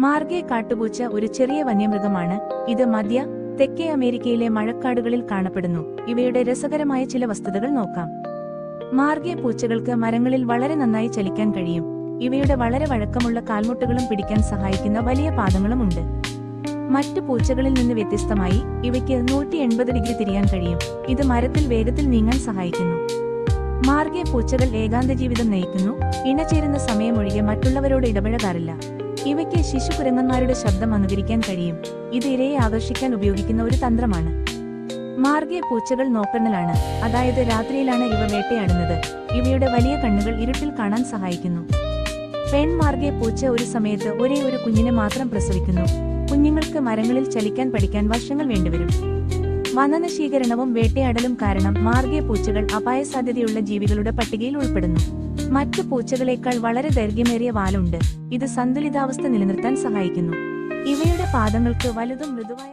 മാർഗെ കാട്ടുപൂച്ച ഒരു ചെറിയ വന്യമൃഗമാണ്. ഇത് മധ്യ തെക്കേ അമേരിക്കയിലെ മഴക്കാടുകളിൽ കാണപ്പെടുന്നു. ഇവയുടെ രസകരമായ ചില വസ്തുതകൾ നോക്കാം. മാർഗെ പൂച്ചകൾക്ക് മരങ്ങളിൽ വളരെ നന്നായി ചലിക്കാൻ കഴിയും. ഇവയുടെ വളരെ വഴക്കമുള്ള കാൽമുട്ടുകളും പിടിക്കാൻ സഹായിക്കുന്ന വലിയ പാദങ്ങളും ഉണ്ട്. മറ്റു പൂച്ചകളിൽ നിന്ന് വ്യത്യസ്തമായി ഇവയ്ക്ക് 180 ഡിഗ്രി തിരിയാൻ കഴിയും. ഇത് മരത്തിൽ വേഗത്തിൽ നീങ്ങാൻ സഹായിക്കുന്നു. മാർഗെ പൂച്ചകൾ ഏകാന്ത ജീവിതം നയിക്കുന്നു. ഇണചേരുന്ന സമയമൊഴികെ മറ്റുള്ളവരോട് ഇടപഴകാറില്ല. ഇവയ്ക്ക് ശിശുകുരങ്ങന്മാരുടെ ശബ്ദം അനുകരിക്കാൻ കഴിയും. ഇത് ഇരയെ ആകർഷിക്കാൻ ഉപയോഗിക്കുന്ന ഒരു തന്ത്രമാണ്. മാർഗെ പൂച്ചകൾ നോക്കണലാണ്, അതായത് രാത്രിയിലാണ് ഇവ വേട്ടയാടുന്നത്. ഇവയുടെ വലിയ കണ്ണുകൾ ഇരുട്ടിൽ കാണാൻ സഹായിക്കുന്നു. പെൺ മാർഗെ പൂച്ച ഒരു സമയത്ത് ഒരേ ഒരു കുഞ്ഞിനെ മാത്രം പ്രസവിക്കുന്നു. കുഞ്ഞുങ്ങൾക്ക് മരങ്ങളിൽ ചലിക്കാൻ പഠിക്കാൻ വർഷങ്ങൾ വേണ്ടിവരും. വനനശീകരണവും വേട്ടയാടലും കാരണം മാർഗെ പൂച്ചകൾ അപായസാധ്യതയുള്ള ജീവികളുടെ പട്ടികയിൽ ഉൾപ്പെടുന്നു. മറ്റു പൂച്ചകളേക്കാൾ വളരെ ദൈർഘ്യമേറിയ വാലുണ്ട്. ഇത് സന്തുലിതാവസ്ഥ നിലനിർത്താൻ സഹായിക്കുന്നു. ഇവയുടെ പാദങ്ങൾക്ക് വലുതും മൃദുവായ